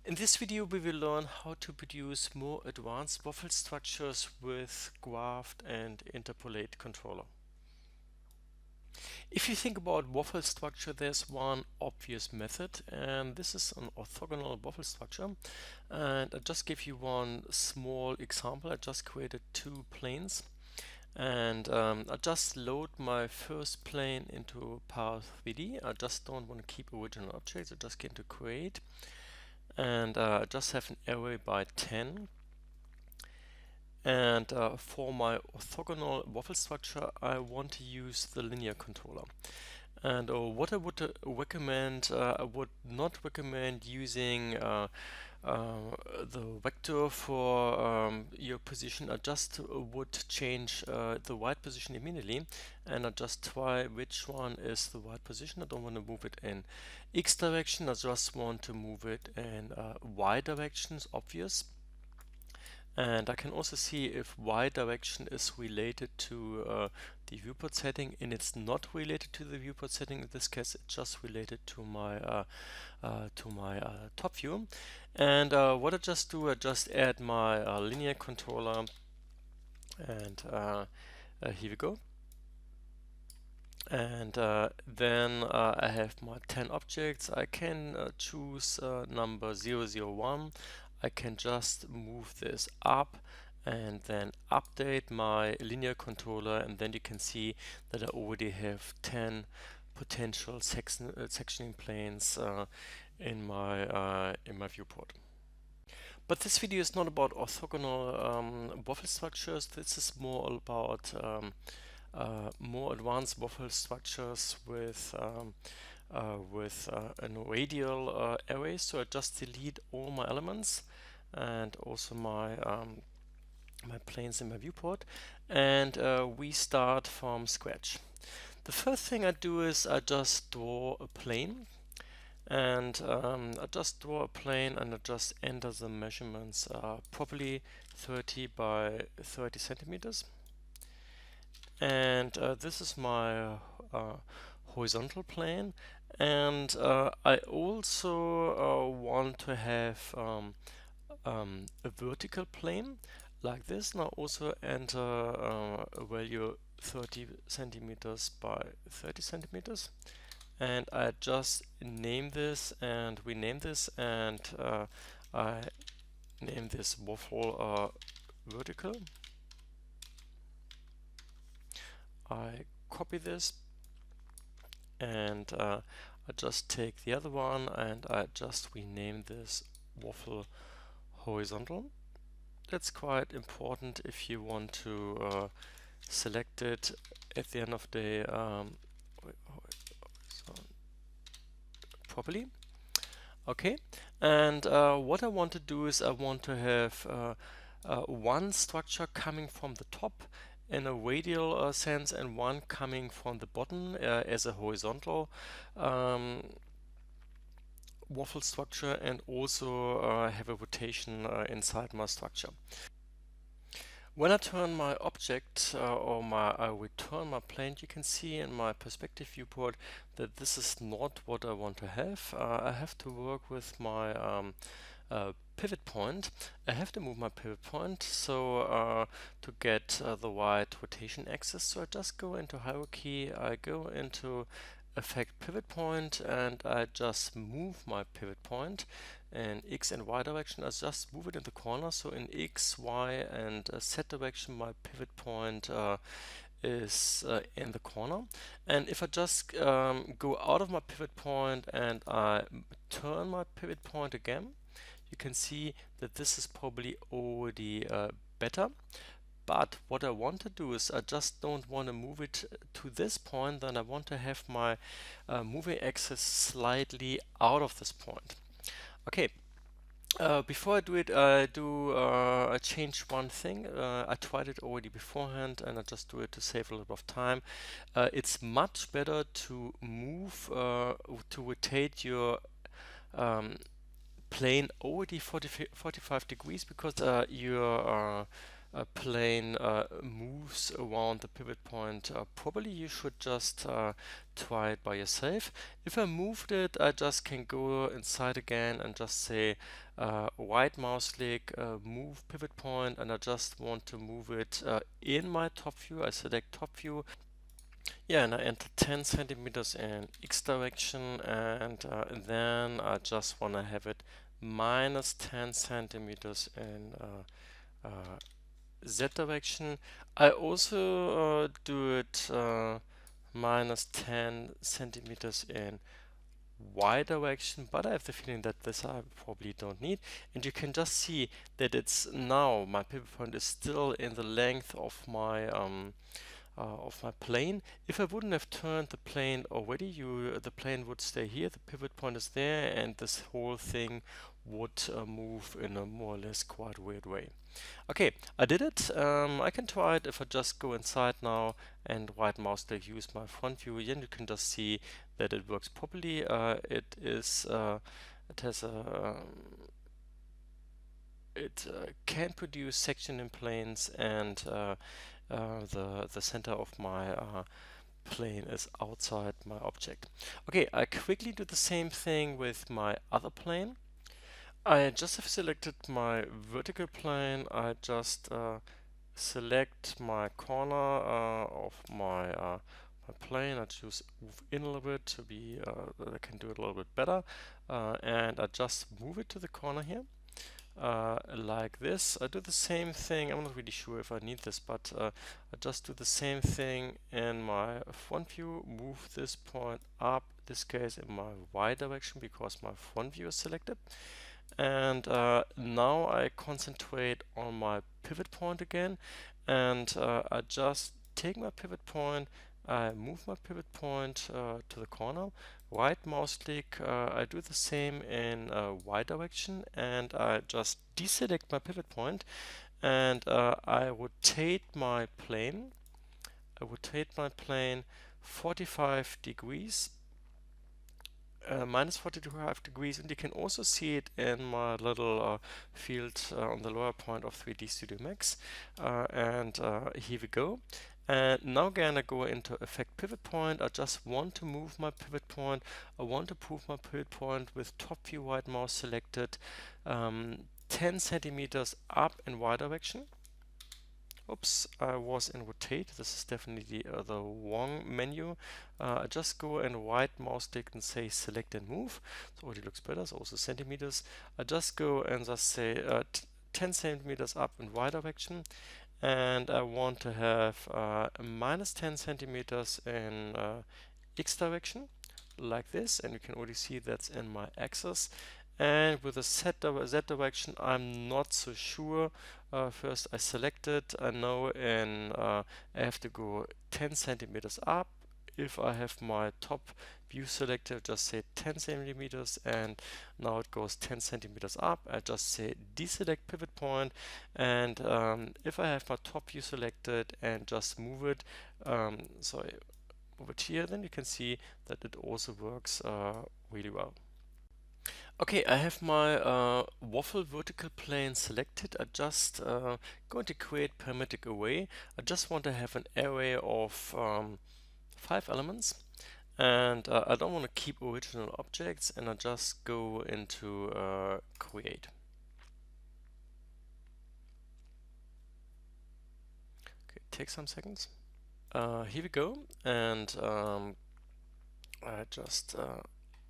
In this video we will learn how to produce more advanced waffle structures with graphed and interpolate controller. If you think about waffle structure, there's one obvious method, and this is an orthogonal waffle structure. And I just give you one small example. I just created two planes, and I just load my first plane into para3d. I just don't want to keep original objects. I just get into create, and I just have an array by 10. And for my orthogonal waffle structure, I want to use the linear controller. And what I would recommend, I would not recommend using the vector for your position. I just would change the right position immediately, and I just try which one is the right position. I don't want to move it in X direction. I just want to move it in Y direction. It's obvious. And I can also see if Y direction is related to the viewport setting, and it's not related to the viewport setting. In this case, it's just related to my top view. And what I just do, I just add my linear controller, and here we go. And then I have my 10 objects. I can choose number 001. I can just move this up and then update my linear controller, and then you can see that I already have 10 potential sectioning planes in my viewport. But this video is not about orthogonal waffle structures. This is more about more advanced waffle structures with a radial array. So I just delete all my elements and also my my planes in my viewport, and we start from scratch. The first thing I do is I just draw a plane, and I just draw a plane and I just enter the measurements properly 30 by 30 centimeters. And this is my horizontal plane, and I also want to have a vertical plane like this. Now also enter a value 30 centimeters by 30 centimeters, and I just name this and rename this, and I name this waffle vertical. I copy this, and I just take the other one and I just rename this waffle horizontal. That's quite important if you want to select it at the end of the day properly. Okay, and what I want to do is I want to have one structure coming from the top in a radial sense, and one coming from the bottom as a horizontal waffle structure, and also have a rotation inside my structure. When I turn my object I return my plane, you can see in my perspective viewport that this is not what I want to have. I have to work with my pivot point. I have to move my pivot point so to get the right rotation axis. So I just go into hierarchy, I go into affect pivot point, and I just move my pivot point in X and Y direction. I just move it in the corner. So in X, Y, and Z direction, my pivot point is in the corner. And if I just go out of my pivot point and I turn my pivot point again, you can see that this is probably already better. But what I want to do is I just don't want to move it to this point, then I want to have my moving axis slightly out of this point. Okay, before I do it, I change one thing. I tried it already beforehand, and I just do it to save a little of time. It's much better to move, to rotate your plane already 45 degrees, because your plane moves around the pivot point properly, you should just try it by yourself. If I moved it, I just can go inside again and just say right mouse click, move pivot point, and I just want to move it in my top view. I select top view. Yeah, and I enter 10 centimeters in X direction, and then I just want to have it minus 10 centimeters in Z direction. I also do it minus 10 centimeters in Y direction, but I have the feeling that this I probably don't need. And you can just see that it's now my pivot point is still in the length of my plane. If I wouldn't have turned the plane already, the plane would stay here, the pivot point is there, and this whole thing would move in a more or less quite weird way. Okay, I did it. I can try it if I just go inside now and right mouse click use my front view. Then you can just see that it works properly. It has a it can produce section in planes, and the center of my plane is outside my object. Okay, I quickly do the same thing with my other plane. I just have selected my vertical plane. I just select my corner of my plane. I choose move in a little bit to be that I can do it a little bit better, and I just move it to the corner here. Like this. I do the same thing. I'm not really sure if I need this, but I just do the same thing in my front view. Move this point up, this case in my Y direction because my front view is selected. And now I concentrate on my pivot point again, and I just take my pivot point, I move my pivot point to the corner, right mouse click, I do the same in Y direction, and I just deselect my pivot point, and I rotate my plane. I rotate my plane 45 degrees, minus 45 degrees, and you can also see it in my little field on the lower point of 3D Studio Max. And here we go. And now again I go into Effect Pivot Point. I just want to move my pivot point. I want to move my pivot point with top view right mouse selected 10 centimeters up in Y direction. Oops, I was in rotate. This is definitely the wrong menu. I just go and right mouse click and say select and move. So already looks better. So also centimeters. I just go and just say 10 centimeters up in Y direction, and I want to have minus 10 centimeters in X direction, like this, and you can already see that's in my axis. And with the Z direction, I'm not so sure. First I select it. I know I have to go 10 centimeters up. If I have my top view selected, just say 10 centimeters, and now it goes 10 centimeters up. I just say deselect pivot point, and if I have my top view selected and just move it, sorry, move it here, then you can see that it also works really well. Okay, I have my waffle vertical plane selected. I just going to create parametric array. I just want to have an array of 5 elements, and I don't want to keep original objects, and I just go into create. Okay, take some seconds. Here we go, and I just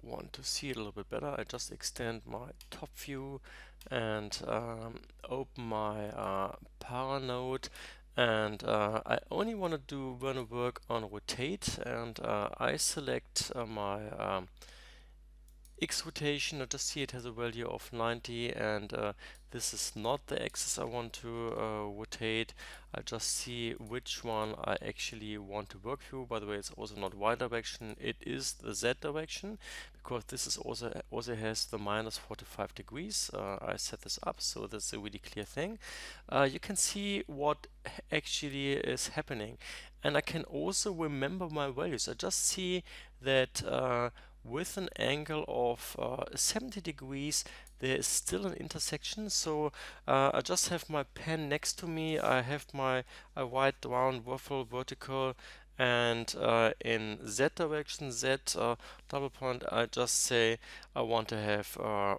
want to see it a little bit better. I just extend my top view and open my para node, and I only want to work on rotate, and I select my X rotation. I just see it has a value of 90, and this is not the axis I want to rotate. I just see which one I actually want to work through. By the way, it's also not Y direction, it is the Z direction, because this is also has the minus 45 degrees. I set this up, so that's a really clear thing. You can see what actually is happening, and I can also remember my values. I just see that with an angle of 70 degrees, there is still an intersection. So I just have my pen next to me. I have my write down waffle vertical, and in Z direction, Z double point, I just say I want to have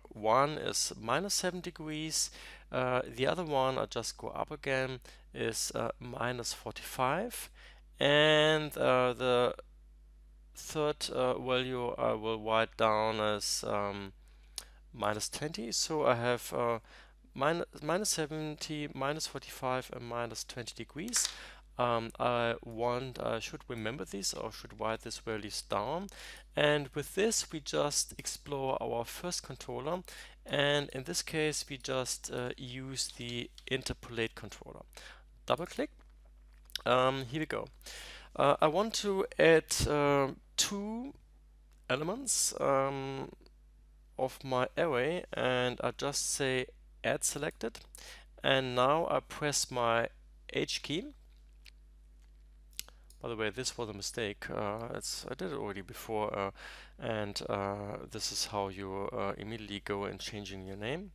one is -7 degrees. The other one, I just go up again, is -45, and the third value I will write down as -20. So I have -70, -45, and -20 degrees. I should remember this, or should write these values down. And with this, we just explore our first controller. And in this case, we just use the interpolate controller. Double click. Here we go. I want to add two elements of my array, and I just say add selected, and now I press my H key. By the way, this was a mistake. I did it already before, and this is how you immediately go and changing your name.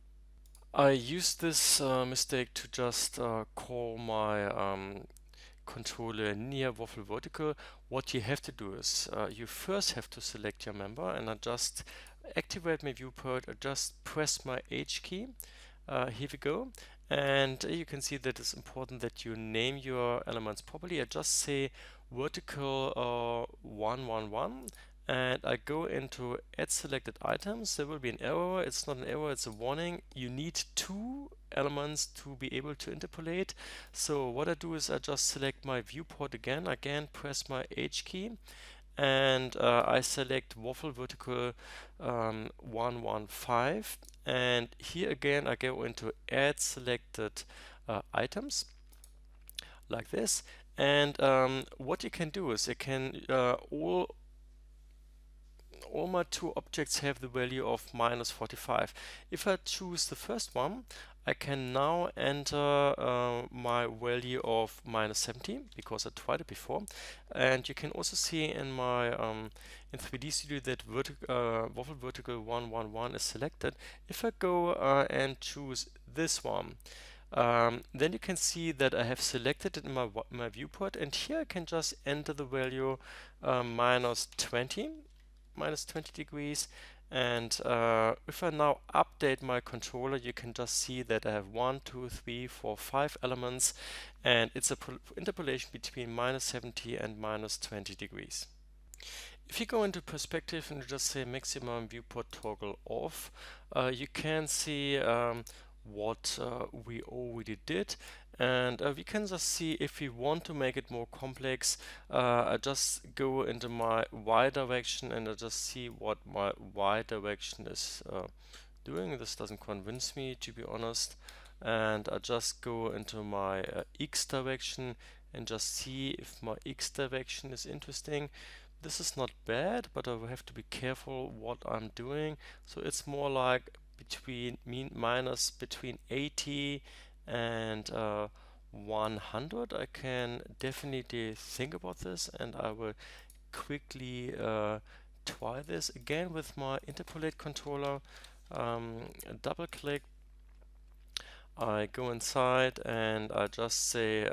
I used this mistake to just call my controller near waffle vertical. What you have to do is you first have to select your member, and I just activate my viewport. I just press my H key. Here we go, and you can see that it's important that you name your elements properly. I just say vertical 111, and I go into add selected items. There will be an error. It's not an error, it's a warning. You need two elements to be able to interpolate. So what I do is I just select my viewport again, press my H key, and I select waffle vertical 115, and here again I go into add selected items like this. And what you can do is you can all my two objects have the value of -45. If I choose the first one, I can now enter my value of -70 because I tried it before. And you can also see in my in 3D Studio that waffle vertical 111 is selected. If I go and choose this one, then you can see that I have selected it in my viewport, and here I can just enter the value -20 -20 degrees. And if I now update my controller, you can just see that I have 1, 2, 3, 4, 5 elements, and it's a interpolation between -70 and -20 degrees. If you go into perspective and just say maximum viewport toggle off, you can see what we already did, and we can just see if we want to make it more complex. I just go into my Y direction and I just see what my Y direction is doing. This doesn't convince me, to be honest, and I just go into my X direction and just see if my X direction is interesting. This is not bad, but I will have to be careful what I'm doing. So it's more like between between 80 and 100. I can definitely think about this, and I will quickly try this again with my interpolate controller. Double click, I go inside and I just say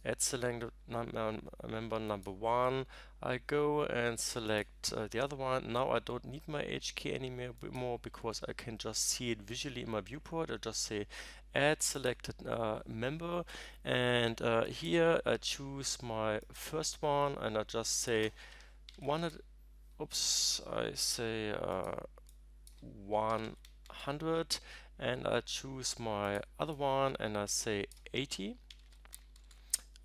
add selected member number 1. I go and select the other one. Now I don't need my H key anymore because I can just see it visually in my viewport. I just say add selected member, and here I choose my first one and I just say 100. Oops, I say 100, and I choose my other one and I say 80,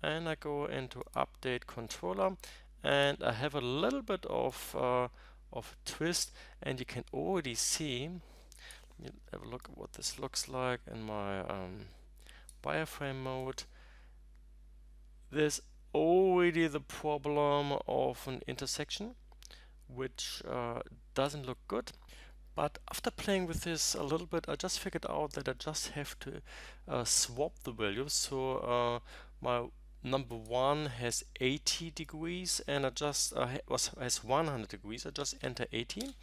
and I go into update controller, and I have a little bit of twist, and you can already see. Let me have a look at what this looks like in my wireframe mode. There's already the problem of an intersection, which doesn't look good. But after playing with this a little bit, I just figured out that I just have to swap the values. So my number 1 has 80 degrees, and I just has 100 degrees. I just enter 80,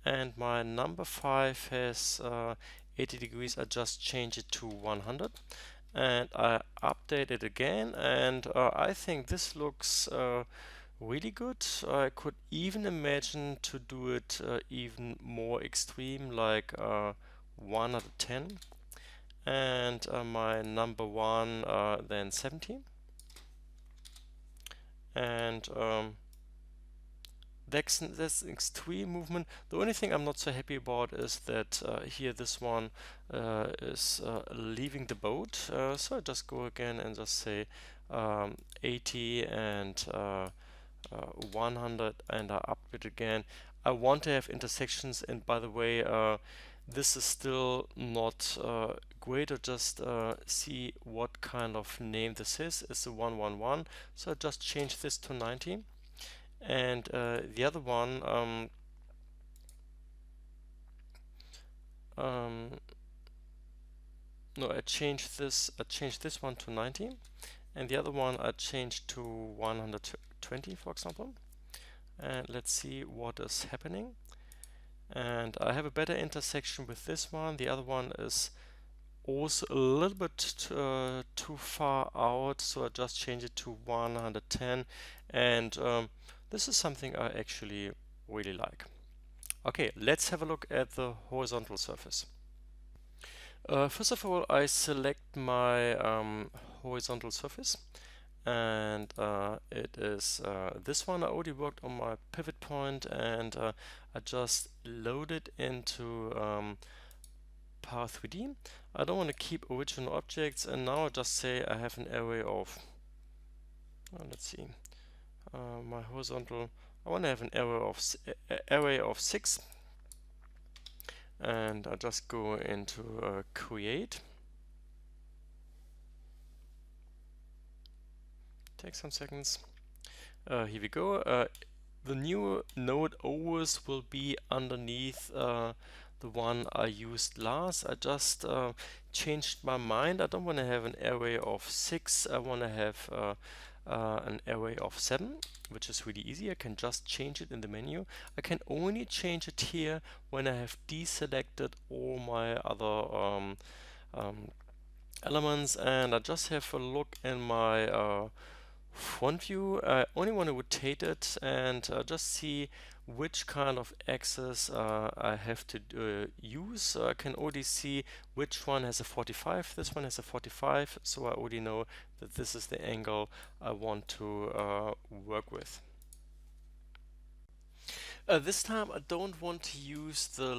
and my number 5 has 80 degrees, I just change it to 100 and I update it again, and I think this looks really good. I could even imagine to do it even more extreme, like 110, and my number one then 17, and that's an extreme movement. The only thing I'm not so happy about is that here this one is leaving the boat. So I just go again and just say 80 and 100, and I up it again. I want to have intersections, and by the way, this is still not great to just see what kind of name this is. It's a 111, so I just change this to 90. And the other one, um, no, I changed this one to 90, and the other one I changed to 120, for example. And let's see what is happening. And I have a better intersection with this one. The other one is also a little bit too far out, so I just change it to 110, and this is something I actually really like. Okay, let's have a look at the horizontal surface. First of all, I select my horizontal surface, and it is this one. I already worked on my pivot point, and I just load it into para3d. I don't want to keep original objects, and now I just say I have an array of, let's see, my horizontal, I want to have an array of 6, and I just go into create. Take some seconds. Here we go. The new node always will be underneath the one I used last. I just changed my mind. I don't want to have an array of 6. I want to have an array of 7, which is really easy. I can just change it in the menu. I can only change it here when I have deselected all my other elements, and I just have a look in my front view. I only want to rotate it and just see which kind of axis I have to use. I can already see which one has a 45. This one has a 45, so I already know that this is the angle I want to work with. This time I don't want to use the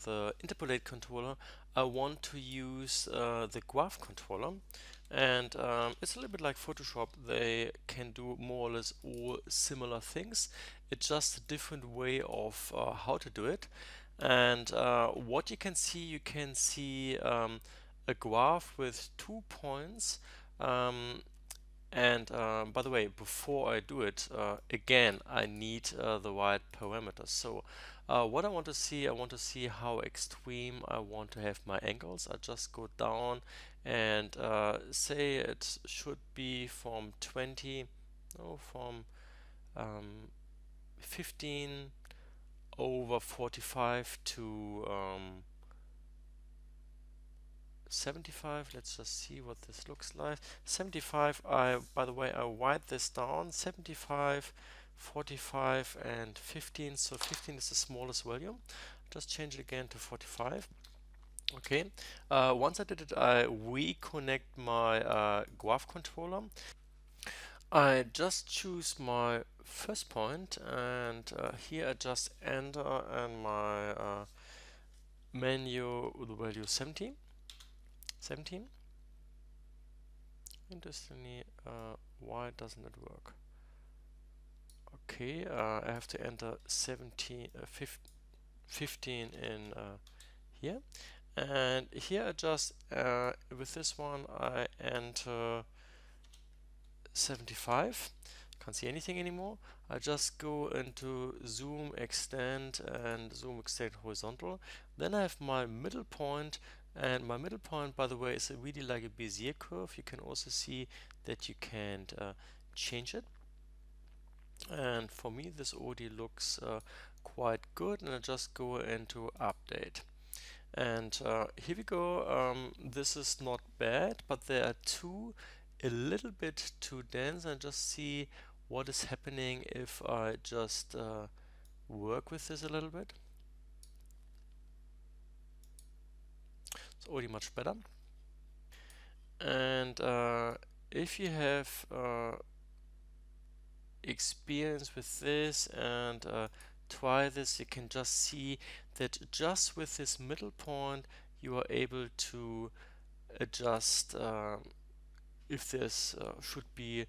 the interpolate controller. I want to use the graph controller, and it's a little bit like Photoshop. They can do more or less all similar things. It's just a different way of how to do it. And what you can see a graph with 2 points. And by the way, before I do it, again, I need the right parameters. So what I want to see how extreme I want to have my angles. I just go down and say it should be from 20, no, from 15 over 45 to 75. Let's just see what this looks like. 75, by the way, I write this down. 75, 45 and 15. So 15 is the smallest value. Just change it again to 45. Okay, once I did it, I reconnect my graph controller. I just choose my first point, and here I just enter in my menu the value 17. Interestingly, why doesn't it work? Okay, I have to enter 15 in here, and here I just with this one I enter 75. Can't see anything anymore. I just go into zoom extend and zoom extend horizontal. Then I have my middle point, and my middle point, by the way, is really like a Bezier curve. You can also see that you can't change it. And for me, this already looks quite good, and I just go into update. And here we go. This is not bad, but there are two a little bit too dense. And just see what is happening if I just work with this a little bit. It's already much better. And if you have experience with this and try this, you can just see that just with this middle point you are able to adjust if this should be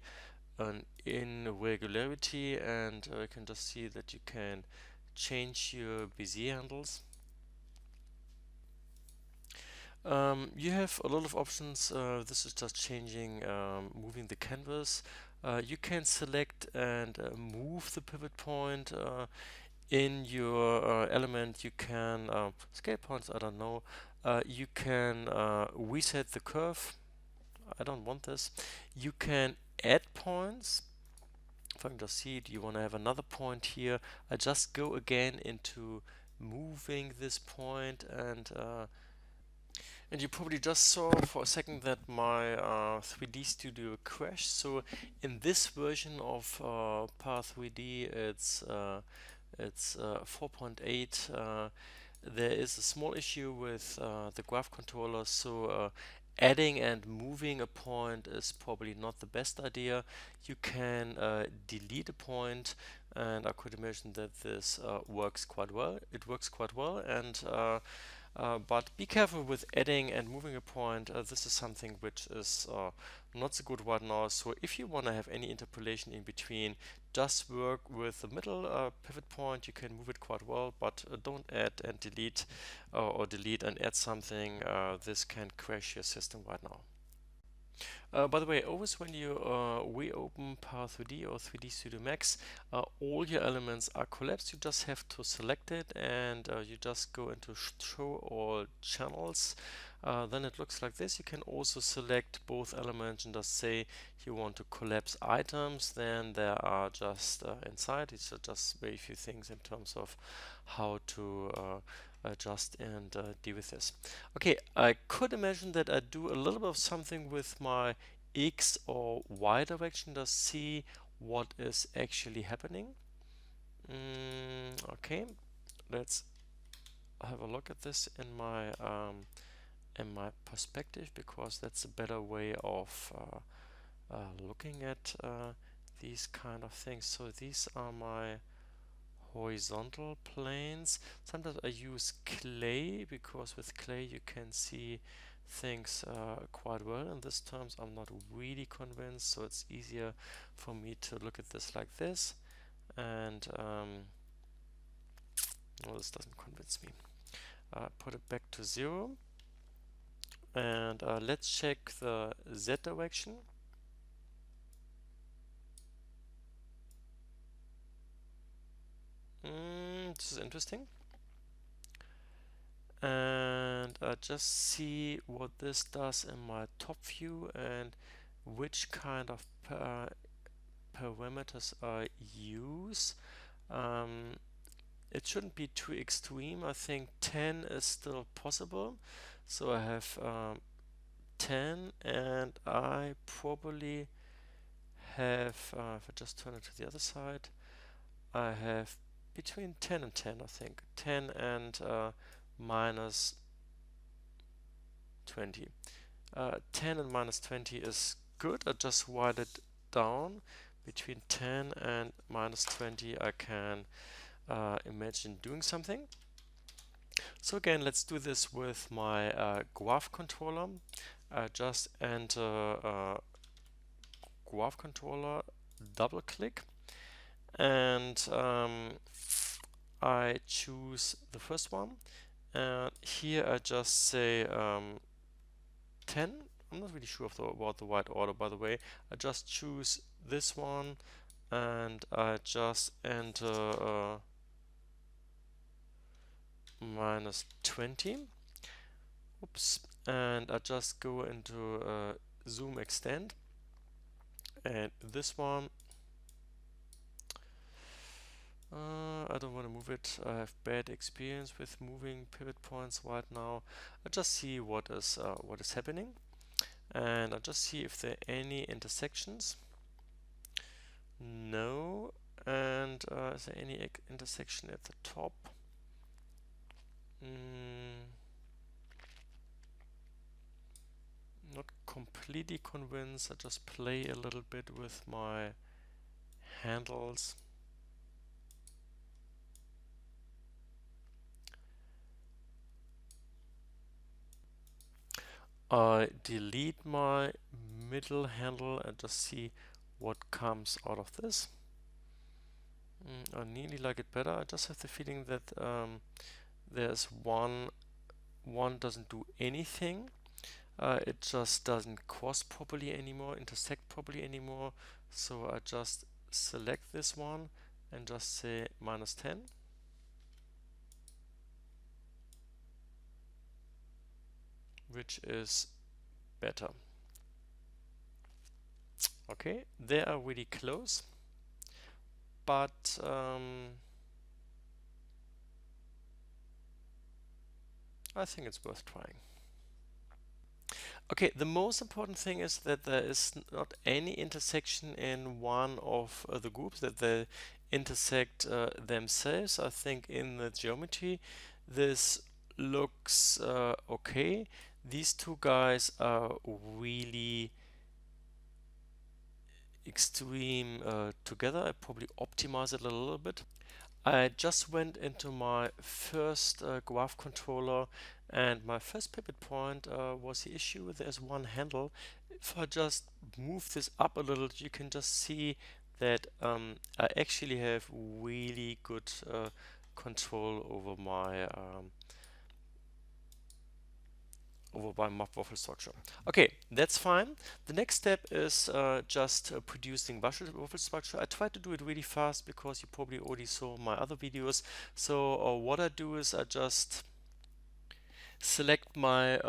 an irregularity, and you can just see that you can change your Bezier handles. You have a lot of options. This is just changing, moving the canvas. You can select and move the pivot point in your element. You can scale points, I don't know. You can reset the curve. I don't want this. You can add points. If I can just see, do you want to have another point here? I just go again into moving this point, and you probably just saw for a second that my 3D Studio crashed. So in this version of para3d, it's 4.8. There is a small issue with the graph controller, so adding and moving a point is probably not the best idea. You can delete a point, and I could imagine that this works quite well. It works quite well, and but be careful with adding and moving a point. This is something which is not so good right now. So if you want to have any interpolation in between, just work with the middle pivot point. You can move it quite well, but don't add and delete or delete and add something. This can crash your system right now. By the way, always when you reopen para3d or 3D Studio Max, all your elements are collapsed. You just have to select it, and you just go into show all channels. Then it looks like this. You can also select both elements and just say you want to collapse items. Then there are just inside. It's just very few things in terms of how to adjust and deal with this. Okay, I could imagine that I do a little bit of something with my X or Y direction to see what is actually happening. Okay, let's have a look at this in my perspective, because that's a better way of looking at these kind of things. So these are my horizontal planes. Sometimes I use clay, because with clay you can see things quite well. In this terms I'm not really convinced, so it's easier for me to look at this like this. And no, this doesn't convince me. Put it back to 0, and let's check the Z direction. This is interesting. And just see what this does in my top view and which kind of parameters I use. It shouldn't be too extreme. I think 10 is still possible. So I have 10, and I probably have, if I just turn it to the other side, I have between 10 and 10, I think. 10 and minus 20. 10 and minus 20 is good. I just write it down. Between 10 and minus 20 I can imagine doing something. So again, let's do this with my graph controller. Just enter graph controller, double click, and I choose the first one, and here I just say 10. I'm not really sure about the right order, by the way. I just choose this one, and I just enter minus 20. Oops. And I just go into zoom extend, and this one I don't want to move it. I have bad experience with moving pivot points right now. I just see what is happening, and I just see if there are any intersections. No. And is there any intersection at the top? Not completely convinced. I just play a little bit with my handles. I delete my middle handle and just see what comes out of this. I nearly like it better. I just have the feeling that there's one doesn't do anything. It just doesn't cross properly anymore, intersect properly anymore. So I just select this one and just say -10. Which is better. Okay, they are really close, but I think it's worth trying. Okay, the most important thing is that there is not any intersection in one of the groups, that they intersect themselves. I think in the geometry this looks okay. These two guys are really extreme together. I probably optimize it a little bit. I just went into my first graph controller, and my first pivot point was the issue. There's one handle. If I just move this up a little, you can just see that I actually have really good control over my map waffle structure. Okay, that's fine. The next step is just producing waffle structure. I try to do it really fast because you probably already saw my other videos. So what I do is I just select my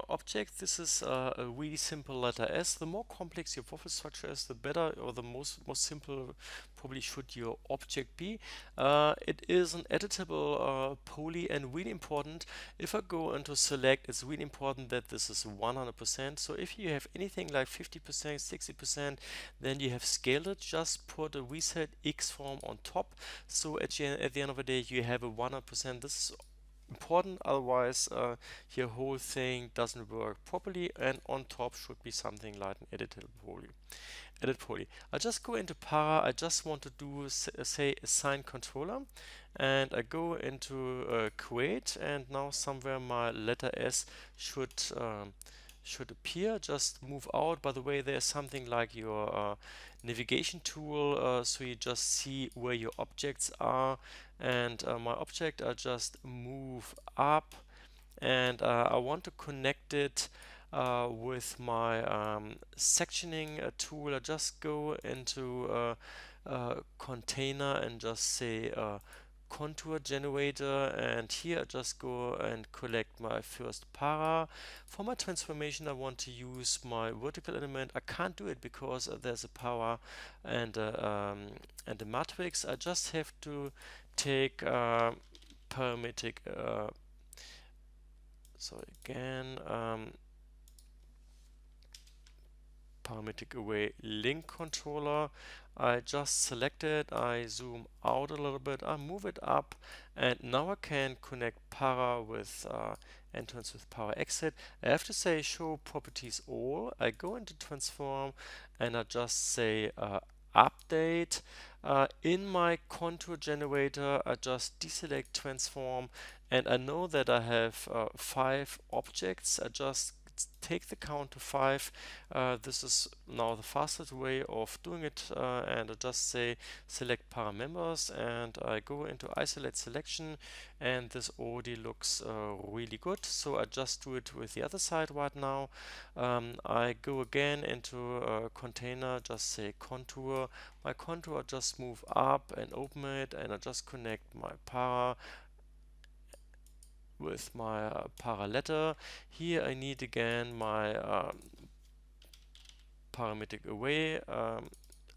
object. This is a really simple letter S. The more complex your waffle structure is, the better, or the most simple probably should your object be. It is an editable poly, and really important. If I go into select, it's really important that this is 100%. So if you have anything like 50%, 60%, then you have scaled it. Just put a reset X form on top. So at the end of the day, you have a 100%. This is important, otherwise your whole thing doesn't work properly, and on top should be something like an edit poly. I just go into para. I just want to do say assign controller, and I go into create, and now somewhere my letter S should appear. Just move out. By the way, there's something like your navigation tool, so you just see where your objects are, and my object I just move up, and I want to connect it with my sectioning tool. I just go into container and just say contour generator, and here I just go and collect my first para. For my transformation I want to use my vertical element. I can't do it because there's a para and a matrix. I just have to take parametric so again parametric array link controller. I just select it, I zoom out a little bit, I move it up, and now I can connect para with entrance with para exit. I have to say show properties all. I go into transform and I just say update. In my contour generator I just deselect transform, and I know that I have 5 objects. I just take the count to 5. This is now the fastest way of doing it, and I just say select para members, and I go into isolate selection, and this already looks really good. So I just do it with the other side right now. I go again into container, just say contour. My contour I just move up and open it, and I just connect my para with my para letter. Here I need again my parametric array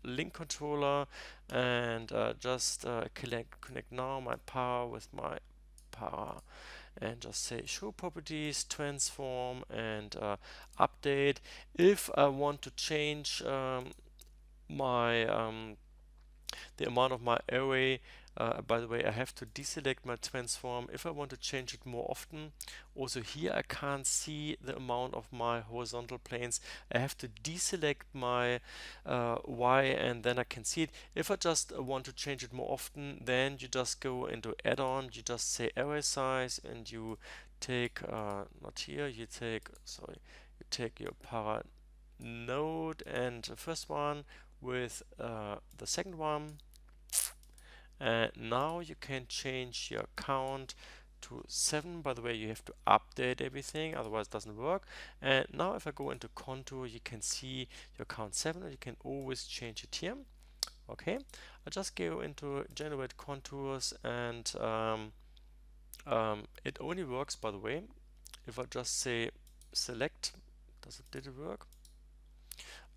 link controller and just connect now my para with my para and just say show properties, transform, and update. If I want to change my the amount of my array, by the way, I have to deselect my transform if I want to change it more often. Also here I can't see the amount of my horizontal planes. I have to deselect my Y and then I can see it. If I just want to change it more often, then you just go into add-on, you just say array size and you take, not here, you take, sorry, you take your para node and the first one with the second one, and now you can change your count to 7. By the way, you have to update everything, otherwise it doesn't work. And now if I go into contour, you can see your count 7 and you can always change it here. Okay, I just go into generate contours and it only works, by the way, if I just say select. Did it work?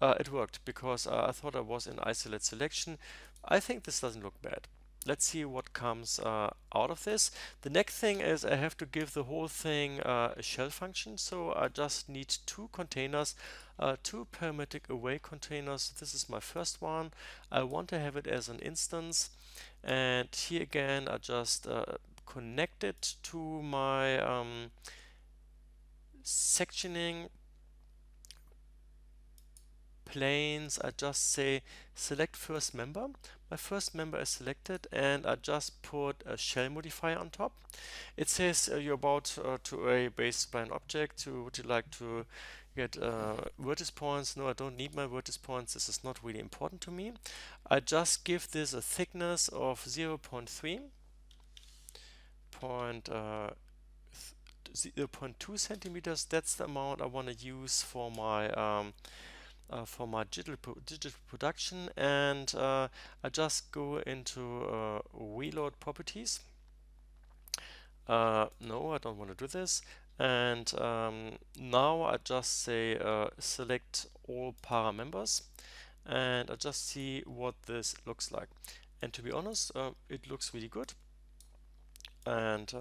It worked because I thought I was in isolate selection. I think this doesn't look bad. Let's see what comes out of this. The next thing is I have to give the whole thing a shell function. So I just need two containers, two parametric array containers. This is my first one. I want to have it as an instance. And here again, I just connect it to my sectioning planes. I just say select first member. My first member is selected and I just put a shell modifier on top. It says you're about to array based by an object. Would you like to get vertex points? No, I don't need my vertex points. This is not really important to me. I just give this a thickness of 0.3 zero point 0.2 centimeters. That's the amount I want to use for my digital production, and I just go into reload properties. No, I don't want to do this. And now I just say select all para members, and I just see what this looks like. And to be honest, it looks really good. And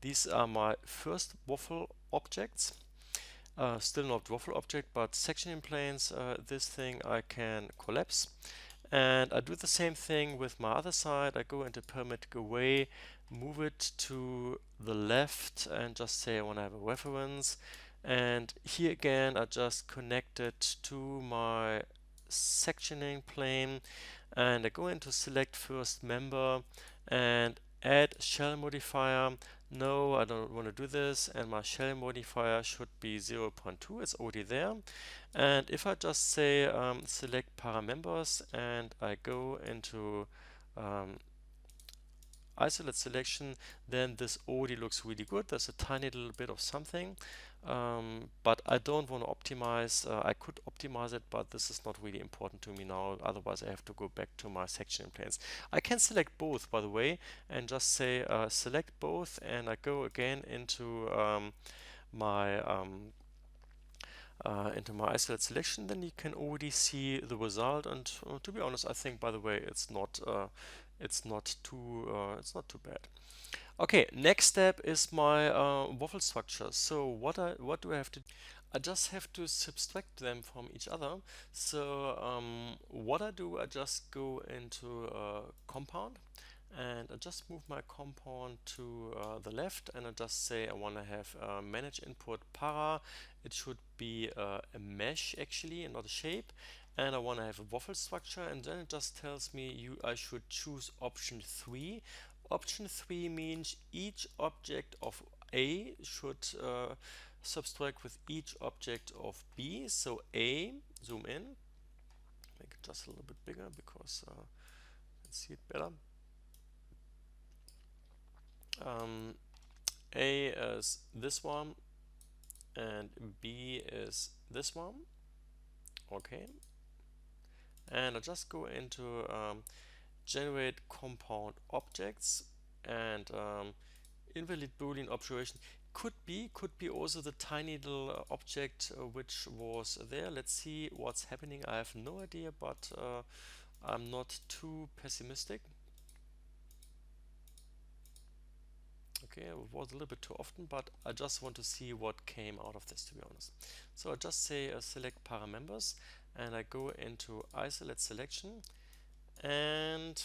these are my first waffle objects. Still not waffle object, but sectioning planes. This thing I can collapse. And I do the same thing with my other side. I go into parametric array, move it to the left, and just say I want to have a reference. And here again, I just connect it to my sectioning plane. And I go into select first member and add shell modifier. No, I don't want to do this, and my shell modifier should be 0.2. It's already there. And if I just say select para members and I go into isolate selection, then this already looks really good. There's a tiny little bit of something, but I don't want to optimize. I could optimize it, but this is not really important to me now. Otherwise, I have to go back to my section planes. I can select both, by the way, and just say select both, and I go again into my isolate selection. Then you can already see the result. And to be honest, I think, by the way, it's not too bad. Okay, next step is my waffle structure. So what do I have to do? I just have to subtract them from each other. So what I do, I just go into compound and I just move my compound to the left, and I just say I want to have manage input para. It should be a mesh actually and not a shape, and I want to have a waffle structure, and then it just tells me I should choose option 3. Option 3 means each object of A should subtract with each object of B. So A, zoom in, make it just a little bit bigger because you can see it better. A is this one and B is this one. Okay, and I just go into generate compound objects and invalid Boolean operation. Could be also the tiny little object which was there. Let's see what's happening. I have no idea, but I'm not too pessimistic. Okay, it was a little bit too often, but I just want to see what came out of this, to be honest. So I just say select para members, and I go into isolate selection, and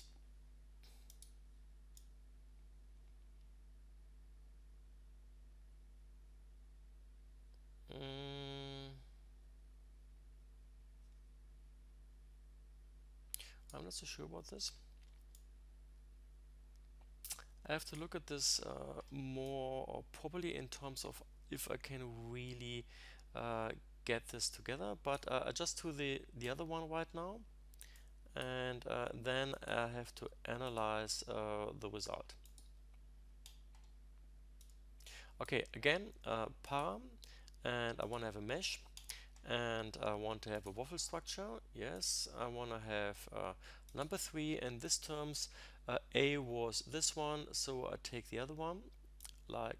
I'm not so sure about this. I have to look at this more properly in terms of if I can really get this together. But I just do the other one right now, and then I have to analyze the result. Okay, again, para, and I want to have a mesh, and I want to have a waffle structure. Yes, I want to have number 3, and this terms A was this one, so I take the other one like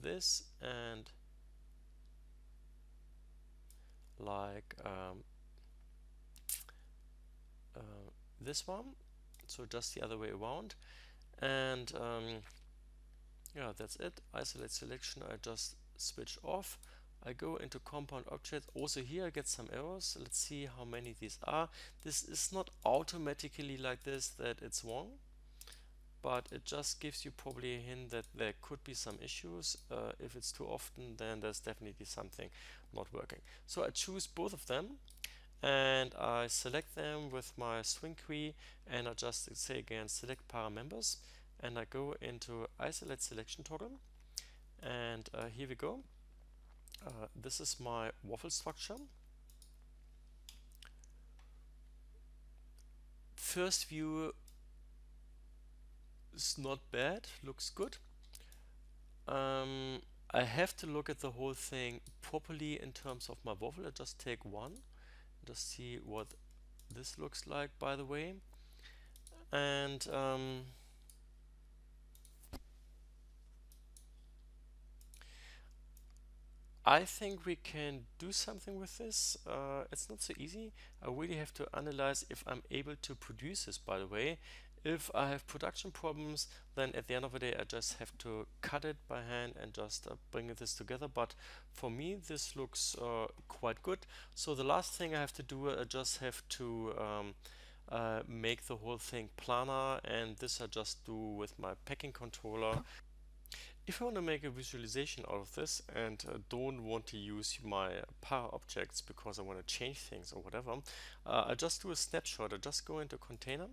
this, and like this one, so just the other way around. And yeah, that's it. Isolate selection, I just switch off. I go into compound object. Also here I get some errors. Let's see how many these are. This is not automatically like this that it's wrong, but it just gives you probably a hint that there could be some issues. If it's too often, then there's definitely something not working. So I choose both of them, and I select them with my string key, and I just say again select para members, and I go into isolate selection toggle, and here we go. This is my waffle structure. First view is not bad, looks good. I have to look at the whole thing properly in terms of my waffle. I just take one, just see what this looks like, by the way. And I think we can do something with this. It's not so easy. I really have to analyze if I'm able to produce this, by the way. If I have production problems, then at the end of the day, I just have to cut it by hand and just bring this together. But for me, this looks quite good. So the last thing I have to do, I just have to make the whole thing planar, and this I just do with my packing controller. If I want to make a visualization out of this and don't want to use my para objects because I want to change things or whatever, I just do a snapshot. I just go into container,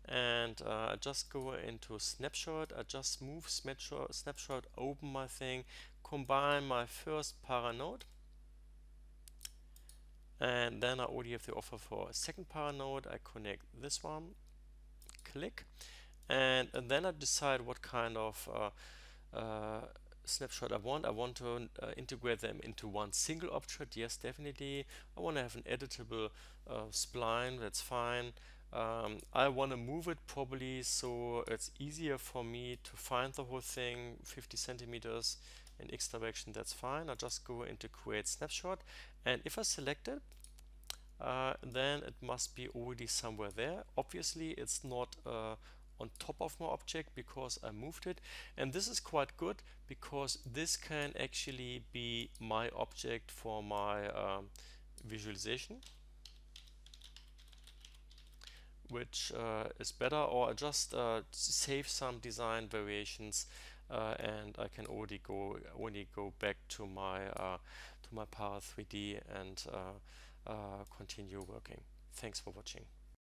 and I just go into snapshot. I just move snapshot, open my thing, combine my first para node, and then I already have the offer for a second para node. I connect this one, click, and then I decide what kind of uh, snapshot I want. I want to integrate them into one single object. Yes, definitely. I want to have an editable spline. That's fine. I want to move it probably so it's easier for me to find the whole thing 50 centimeters in X direction. That's fine. I just go into create snapshot, and if I select it, then it must be already somewhere there. Obviously, it's not on top of my object because I moved it, and this is quite good because this can actually be my object for my visualization, which is better, or I just save some design variations, and I can already go back to my para3d and continue working. Thanks for watching.